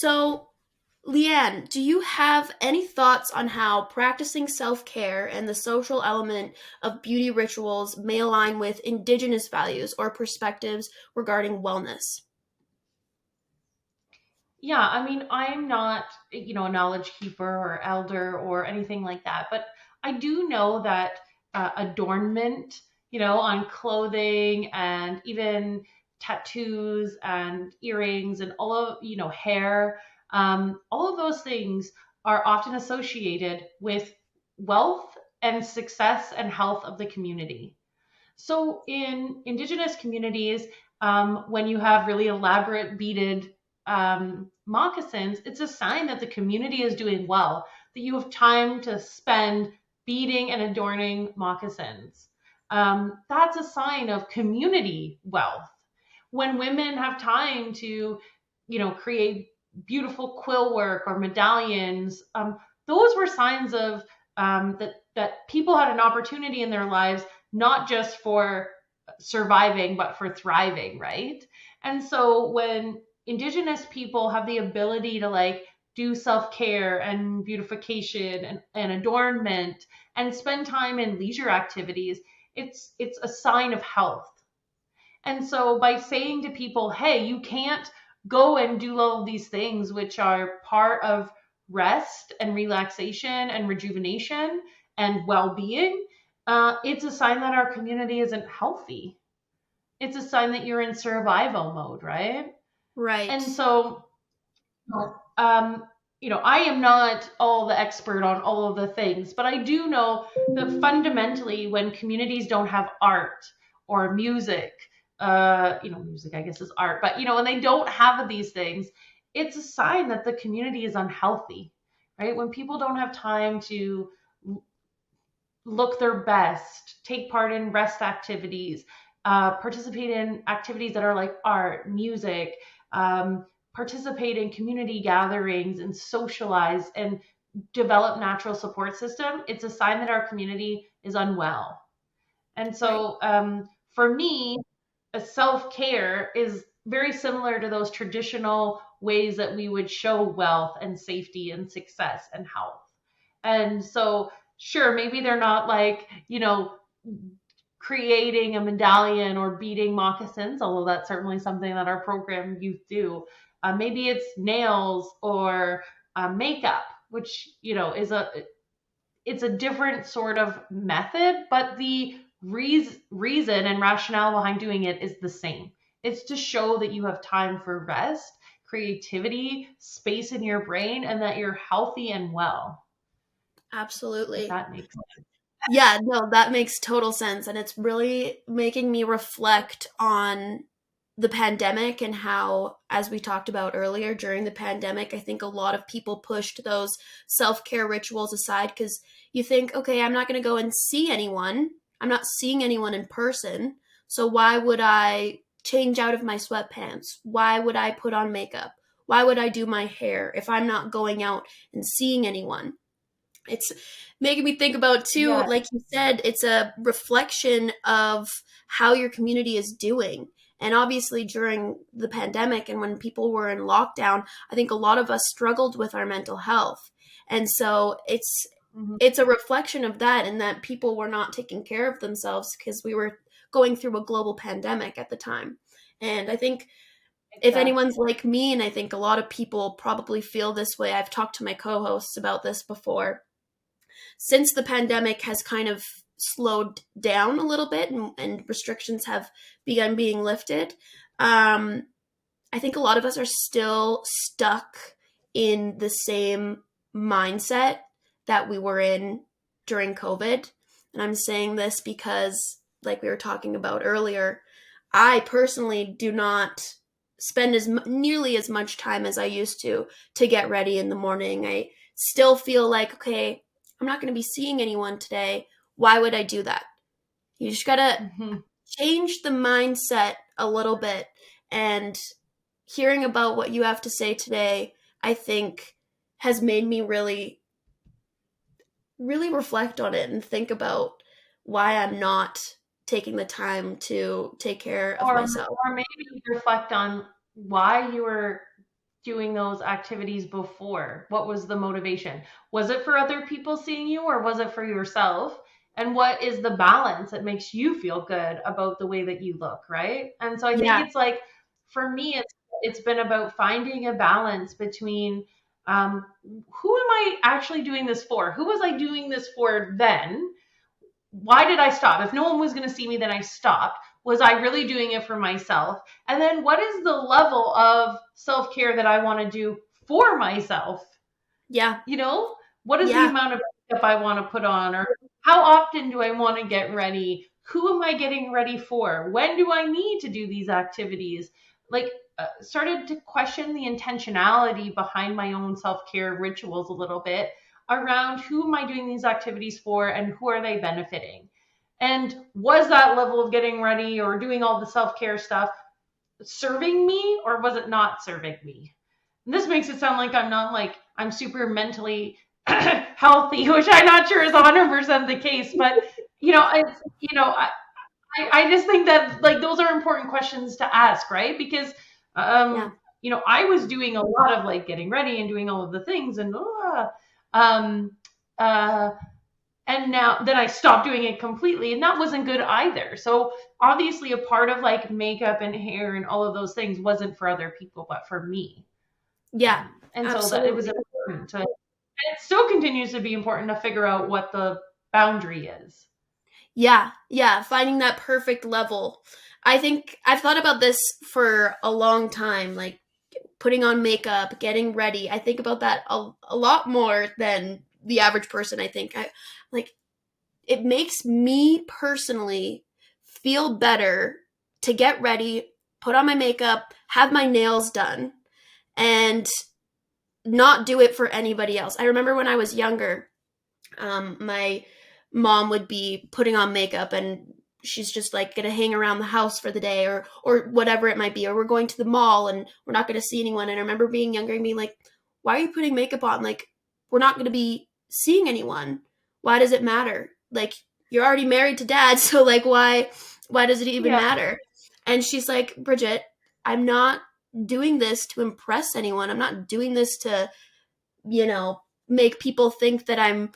So, LeeAnne, do you have any thoughts on how practicing self-care and the social element of beauty rituals may align with Indigenous values or perspectives regarding wellness? Yeah, I mean, I'm not, a knowledge keeper or elder or anything like that, but I do know that adornment, on clothing and even tattoos and earrings and all of, hair, all of those things are often associated with wealth and success and health of the community. So in Indigenous communities, when you have really elaborate beaded moccasins, it's a sign that the community is doing well, that you have time to spend beading and adorning moccasins. That's a sign of community wealth. When women have time to, create beautiful quill work or medallions, those were signs of that people had an opportunity in their lives, not just for surviving, but for thriving, right? And so when Indigenous people have the ability to like do self-care and beautification and adornment and spend time in leisure activities, it's a sign of health. And so by saying to people, hey, you can't go and do all of these things, which are part of rest and relaxation and rejuvenation and well being, it's a sign that our community isn't healthy. It's a sign that you're in survival mode, right? Right. And so, um, I am not all the expert on all of the things, but I do know that fundamentally, when communities don't have art or music, music I guess is art, but when they don't have these things, it's a sign that the community is unhealthy, right? When people don't have time to look their best, take part in rest activities, participate in activities that are like art, music, participate in community gatherings and socialize and develop natural support system, it's a sign that our community is unwell. And Right. so for me, a self-care is very similar to those traditional ways that we would show wealth and safety and success and health. And so, sure, maybe they're not like, creating a medallion or beading moccasins, although that's certainly something that our program youth do. Maybe it's nails or makeup, which, it's a different sort of method, but the reason and rationale behind doing it is the same. It's to show that you have time for rest, creativity, space in your brain, and that you're healthy and well, if Absolutely. that makes sense. Yeah, no, that makes total sense. And it's really making me reflect on the pandemic and how, as we talked about earlier, during the pandemic, I think a lot of people pushed those self care rituals aside because you think, okay, I'm not going to go and see anyone. I'm not seeing anyone in person. So why would I change out of my sweatpants? Why would I put on makeup? Why would I do my hair if I'm not going out and seeing anyone? It's making me think about too, Yeah, like you said, it's a reflection of how your community is doing. And obviously during the pandemic and when people were in lockdown, I think a lot of us struggled with our mental health. And so mhm, it's a reflection of that, and that people were not taking care of themselves because we were going through a global pandemic at the time. And I think if exactly. anyone's like me, and I think a lot of people probably feel this way, I've talked to my co-hosts about this before, since the pandemic has kind of slowed down a little bit and restrictions have begun being lifted, um, I think a lot of us are still stuck in the same mindset that we were in during COVID. And I'm saying this because, like we were talking about earlier, I personally do not spend nearly as much time as I used to get ready in the morning. I still feel like, okay, I'm not going to be seeing anyone today. Why would I do that? You just got to Mhm. change the mindset a little bit. And hearing about what you have to say today, I think has made me really, really reflect on it and think about why I'm not taking the time to take care of Or myself. or maybe reflect on why you were doing those activities before? What was the motivation? Was it for other people seeing you, or was it for yourself? And what is the balance that makes you feel good about the way that you look, right? And so I think Yeah. it's like, for me, it's been about finding a balance between, who am I actually doing this for? Who was I doing this for then? Why did I stop? If no one was going to see me, then I stopped. Was I really doing it for myself? And then what is the level of self care that I want to do for myself? Yeah. You know, what is the Yeah. amount of makeup I want to put on, or how often do I want to get ready? Who am I getting ready for? When do I need to do these activities? Like, started to question the intentionality behind my own self-care rituals a little bit, around who am I doing these activities for and who are they benefiting? And was that level of getting ready or doing all the self-care stuff serving me, or was it not serving me? And this makes it sound like I'm super mentally healthy, which I'm not sure is 100% the case. But it's I just think that, like, those are important questions to ask, right? Because Yeah. I was doing a lot of like getting ready and doing all of the things, and um, uh, and now then I stopped doing it completely, and that wasn't good either. So obviously, a part of like makeup and hair and all of those things wasn't for other people, but for me. Yeah. And so that it was Absolutely. important to, and it still continues to be important to figure out what the boundary is. Yeah. Yeah. Finding that perfect level. I think I've thought about this for a long time, like putting on makeup, getting ready. I think about that a lot more than the average person, I think. Like it makes me personally feel better to get ready, put on my makeup, have my nails done, and not do it for anybody else. I remember when I was younger, my mom would be putting on makeup and she's just like gonna hang around the house for the day or whatever it might be, or we're going to the mall and we're not gonna see anyone. And I remember being younger and being like, why are you putting makeup on? Like, we're not gonna be seeing anyone. Why does it matter? Like, you're already married to dad, so like why does it even Yeah. matter? And she's like, Bridget, I'm not doing this to impress anyone. I'm not doing this to, make people think that I'm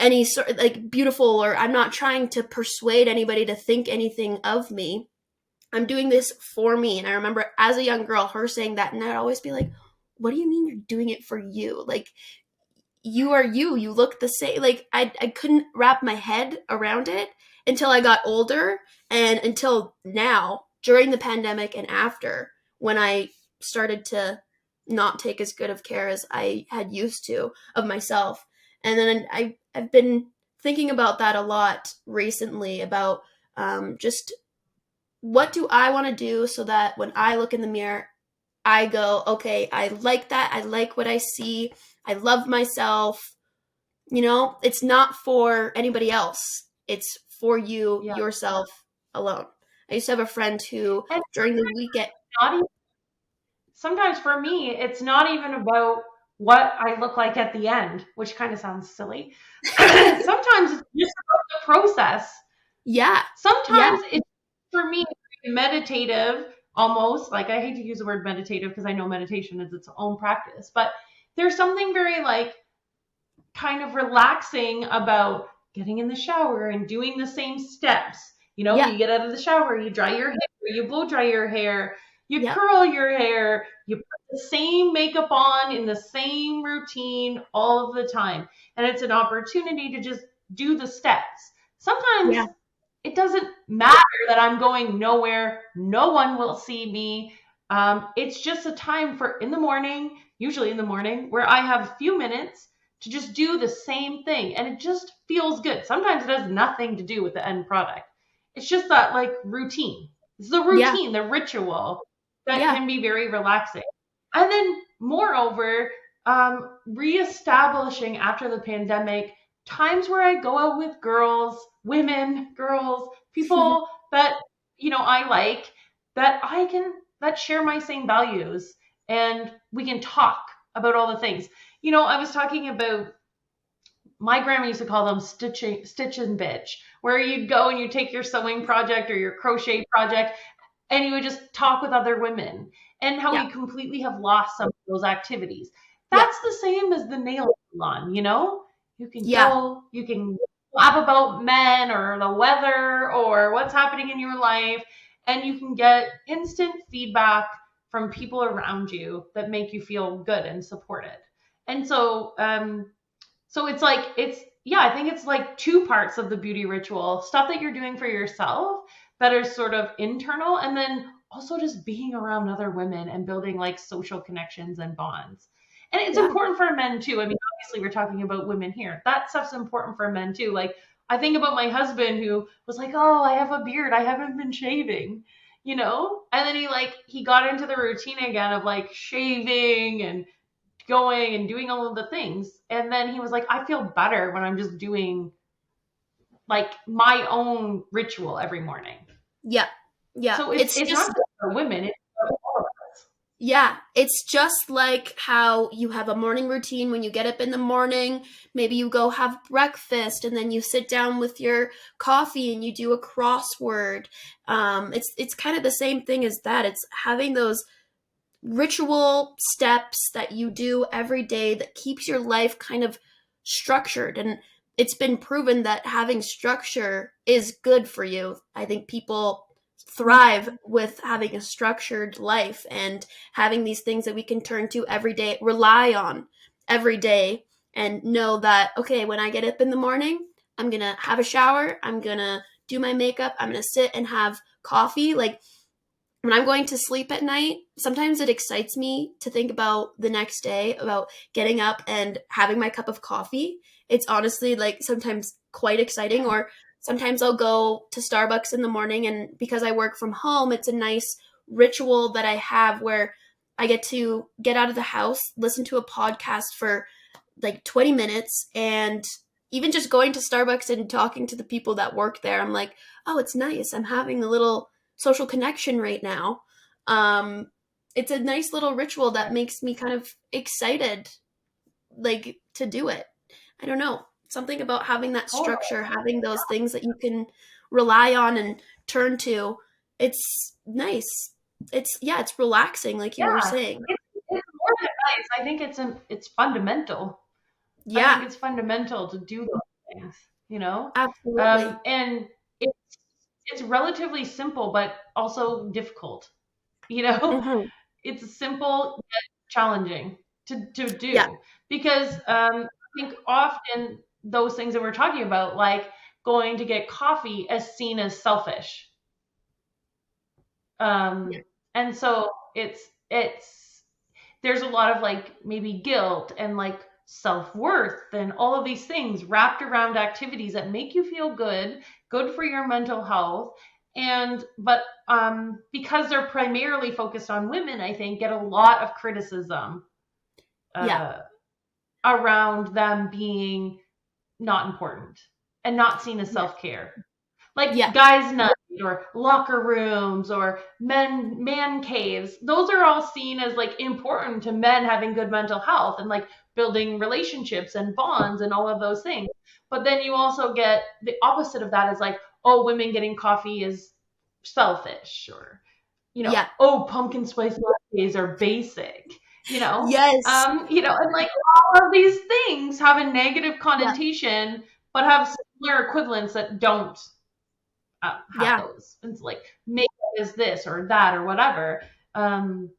any sort of like beautiful, or I'm not trying to persuade anybody to think anything of me. I'm doing this for me. And I remember as a young girl her saying that, and I'd always be like, what do you mean you're doing it for you? Like, you are you. You look the same. Like, I couldn't wrap my head around it until I got older, and until now during the pandemic and after, when I started to not take as good of care as I had used to of myself. And then I've been thinking about that a lot recently, about just what do I want to do so that when I look in the mirror, I go, okay, I like that. I like what I see. I love myself. It's not for anybody else. It's for you, Yeah. yourself alone. I used to have a friend who, And during the weekend, not even, sometimes for me, it's not even about what I look like at the end, which kind of sounds silly. Sometimes it's just about the process. yeah, yeah, Sometimes it's, for me, meditative, almost. Like, I hate to use the word meditative because I know meditation is its own practice, but there's something very like kind of relaxing about getting in the shower and doing the same steps. yeah, You get out of the shower, you dry your hair, you blow dry your hair, you yeah, curl your hair, you put the same makeup on in the same routine all of the time. And it's an opportunity to just do the steps. yeah, Sometimes it doesn't matter that I'm going nowhere, no one will see me. It's just a time for in the morning, usually in the morning, where I have a few minutes to just do the same thing. And it just feels good. Sometimes it has nothing to do with the end product. It's just that like routine. It's the yeah, routine, the ritual that yeah, can be very relaxing. And then moreover, reestablishing after the pandemic times where I go out with girls, women, girls, people that, I like, that share my same values, and we can talk about all the things. I was talking about, my grandma used to call them stitch and bitch, where you'd go and you take your sewing project or your crochet project and you would just talk with other women, and how Yeah. we completely have lost some of those activities. Yeah. That's the same as the nail salon, you know? You can Yeah. go, you can blab about men or the weather or what's happening in your life, and you can get instant feedback from people around you that make you feel good and supported. And so it's like, yeah, I think it's like two parts of the beauty ritual: stuff that you're doing for yourself that are sort of internal, and then also just being around other women and building like social connections and bonds. And it's Yeah. important for men too. I mean, obviously we're talking about women here. That stuff's important for men too. Like, I think about my husband who was like, "Oh, I have a beard. I haven't been shaving." You know? And then he got into the routine again of like shaving and going and doing all of the things. And then he was like, I feel better when I'm just doing like my own ritual every morning. Yeah. Yeah. So It's it's not just, just for women, it's for all of us. yeah, it's just like how you have a morning routine when you get up in the morning. Maybe you go have breakfast and then you sit down with your coffee and you do a crossword. It's kind of the same thing as that. It's having those ritual steps that you do every day that keeps your life kind of structured. And it's been proven that having structure is good for you. I think people thrive with having a structured life and having these things that we can turn to every day, rely on every day, and know that, okay, when I get up in the morning, I'm going to have a shower, I'm going to do my makeup, I'm going to sit and have coffee. Like, when I'm going to sleep at night, sometimes it excites me to think about the next day, about getting up and having my cup of coffee. It's honestly like sometimes quite exciting. Or sometimes I'll go to Starbucks in the morning, and because I work from home, it's a nice ritual that I have where I get to get out of the house, listen to a podcast for like 20 minutes, and even just going to Starbucks and talking to the people that work there, I'm like, oh, it's nice. I'm having a little social connection right now. Um, it's a nice little ritual that makes me kind of excited, like, to do it. I don't know. Something about having that Totally. structure, having those things that you can rely on and turn to. It's nice. It's, yeah, it's relaxing, like you were Yeah. saying. It's more than nice. I think it's fundamental. I think Yeah, it's fundamental to do those things, you know? absolutely. And it's it's relatively simple, but also difficult, you know? Hmm. It's simple yet challenging to Yeah, do, because I think often those things that we're talking about, like going to get coffee, is seen as selfish. yeah, And so it's there's a lot of like maybe guilt and like self-worth and all of these things wrapped around activities that make you feel good for your mental health. And but because they're primarily focused on women, I think get a lot of criticism yeah, uh, around them being not important and not seen as yeah, self-care, like yeah, guys' night or locker rooms or man caves. Those are all seen as like important to men having good mental health and like building relationships and bonds and all of those things. But then you also get the opposite of that, is like, oh, women getting coffee is selfish, or yeah. oh, pumpkin spice lattes are basic. Yes. And like all of these things have a negative Yeah, connotation, but have similar equivalents that don't have yeah, those. It's like makeup is this or that or whatever, um,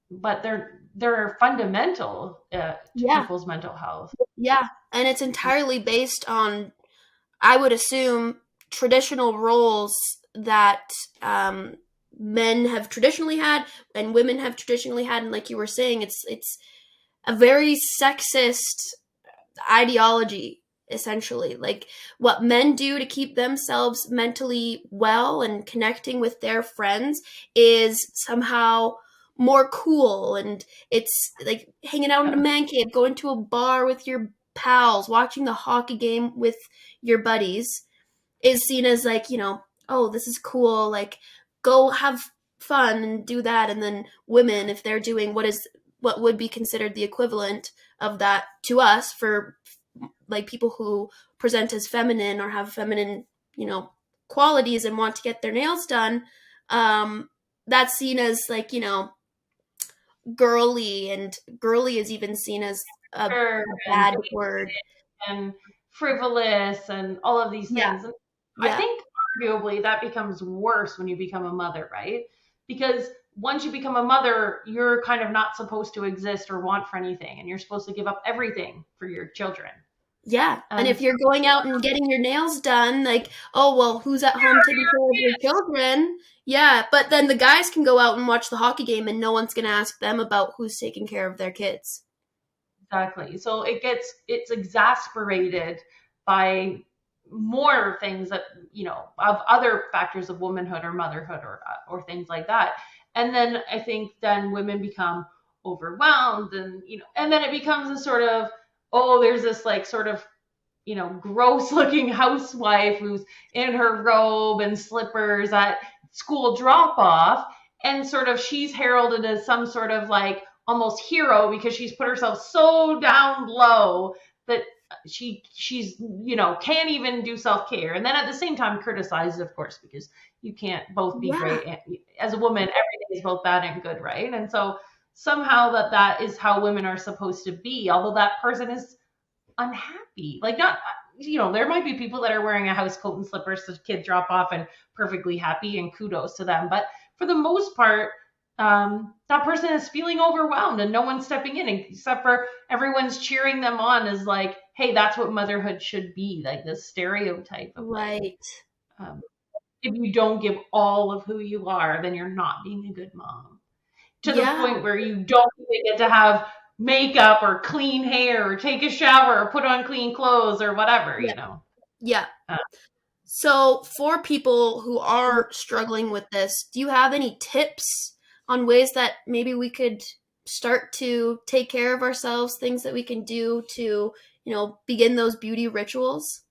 but they're fundamental to yeah, people's mental health. yeah. And it's entirely based on, I would assume, traditional roles that men have traditionally had and women have traditionally had. And like you were saying, it's a very sexist ideology, essentially. Like, what men do to keep themselves mentally well and connecting with their friends is somehow more cool, and it's like hanging out in a Yeah. man cave, going to a bar with your pals, watching the hockey game with your buddies is seen as like, oh, this is cool, like, go have fun and do that. And then women, if they're doing what would be considered the equivalent of that to us, for like people who present as feminine or have feminine, you know, qualities and want to get their nails done, that's seen as like, girly, and girly is even seen as a and bad word. and frivolous and all of these Yeah, things. And I yeah, think arguably that becomes worse when you become a mother, right? Because once you become a mother, you're kind of not supposed to exist or want for anything, and you're supposed to give up everything for your children. yeah. And And if you're going out and getting your nails done, like, oh, well, who's at home taking care of your children? Yeah, but then the guys can go out and watch the hockey game and no one's going to ask them about who's taking care of their kids. exactly. So it's exasperated by more things that, of other factors of womanhood or motherhood or things like that. And then I think then women become overwhelmed, and and then it becomes a sort of, oh, there's this like sort of, gross looking housewife who's in her robe and slippers at school drop off, and sort of she's heralded as some sort of like almost hero because she's put herself so down low that she's can't even do self-care, and then at the same time criticized, of course, because you can't both be Yeah, great. As a woman, everything is both bad and good, right? And so somehow that is how women are supposed to be, although that person is unhappy. Like, not, there might be people that are wearing a house coat and slippers to kid drop off and perfectly happy, and kudos to them. But for the most part, that person is feeling overwhelmed and no one's stepping in, except for everyone's cheering them on as like, hey, that's what motherhood should be, like this stereotype of like, right. um, if you don't give all of who you are, then you're not being a good mom. To the Yeah, point where you don't even get to have makeup or clean hair or take a shower or put on clean clothes or whatever, yeah, you know. yeah. Uh, So, for people who are struggling with this, do you have any tips on ways that maybe we could start to take care of ourselves, things that we can do to, begin those beauty rituals?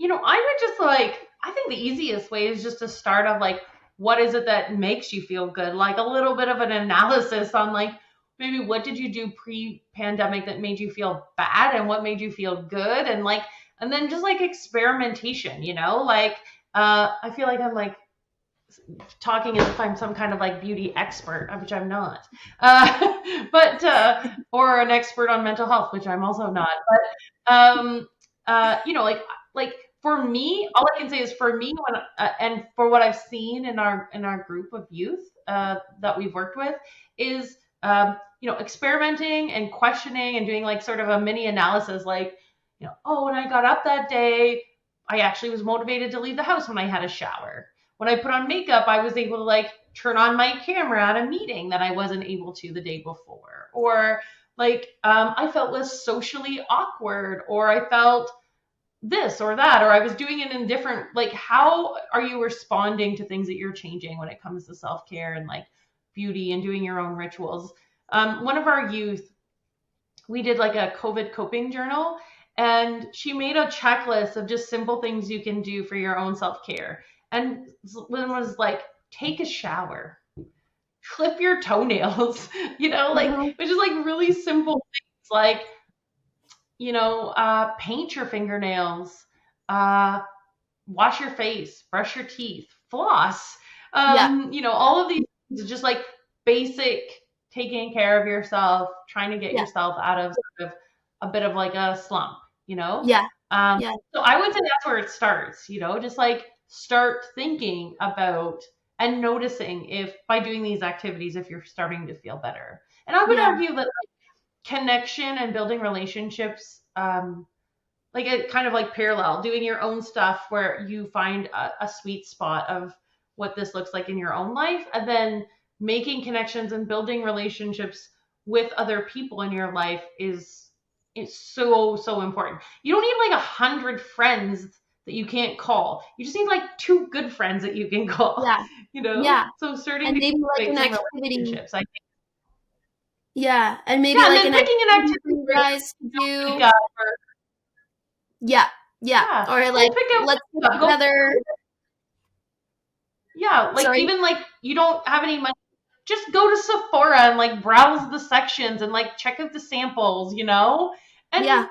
I would just like, I think the easiest way is just to start of like, what is it that makes you feel good? Like a little bit of an analysis on like, maybe what did you do pre-pandemic that made you feel bad and what made you feel good? And like, and then just like experimentation, like, I feel like I'm like talking as if I'm some kind of like beauty expert, which I'm not, but or an expert on mental health, which I'm also not. But like for me, all I can say is for me, when and for what I've seen in our group of youth that we've worked with, is experimenting and questioning and doing like sort of a mini analysis, like, oh, when I got up that day, I actually was motivated to leave the house when I had a shower. When I put on makeup, I was able to like turn on my camera at a meeting that I wasn't able to the day before. Or like, I felt less socially awkward, or I felt this or that, or I was doing it in different, like, how are you responding to things that you're changing when it comes to self-care and like beauty and doing your own rituals? One of our youth, we did like a COVID coping journal, and she made a checklist of just simple things you can do for your own self-care. And one was like, take a shower, clip your toenails, like, Mhm. which is like really simple things, like, paint your fingernails, uh, wash your face, brush your teeth, floss, Yeah, all of these things are just like basic taking care of yourself, trying to get yeah, yourself out of sort of a bit of like a slump, you know? yeah, Um, yeah, so I would say that's where it starts, just like start thinking about and noticing if by doing these activities, if you're starting to feel better. And I would yeah, argue that like, connection and building relationships, like a kind of like parallel, doing your own stuff where you find a sweet spot of what this looks like in your own life, and then making connections and building relationships with other people in your life is so important. You don't need like 100 friends that you can't call. You just need like two good friends that you can call, yeah, yeah. so starting And to maybe like cultivate an some activity. relationships, I think. Yeah, and maybe Yeah, and like then an picking an activity for activity you where guys to you don't do. wake up, or Yeah, yeah. yeah, Or go like, pick let's get up, go. together. Yeah, like Sorry. even like you don't have any money, just go to Sephora and like browse the sections and like check out the samples, and Yeah,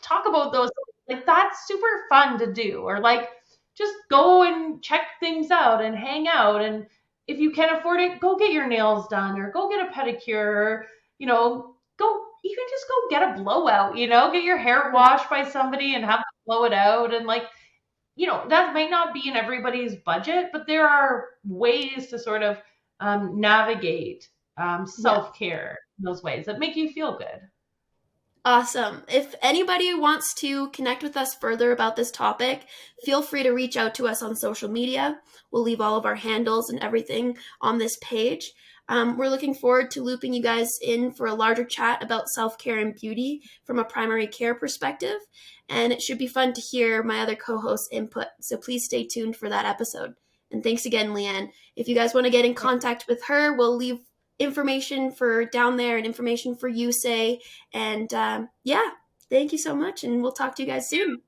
talk about those. Like that's super fun to do. Or like just go and check things out and hang out. And if you can afford it, go get your nails done or go get a pedicure, or, go, you can just go get a blowout, get your hair washed by somebody and have them blow it out. And like, that might not be in everybody's budget, but there are ways to sort of navigate self-care in those ways that make you feel good. Awesome. If anybody wants to connect with us further about this topic, feel free to reach out to us on social media. We'll leave all of our handles and everything on this page. We're looking forward to looping you guys in for a larger chat about self-care and beauty from a primary care perspective. And it should be fun to hear my other co-hosts' input. So please stay tuned for that episode. And thanks again, LeeAnne. If you guys want to get in contact with her, we'll leave information for down there and information for USAY. And yeah, thank you so much. And we'll talk to you guys soon.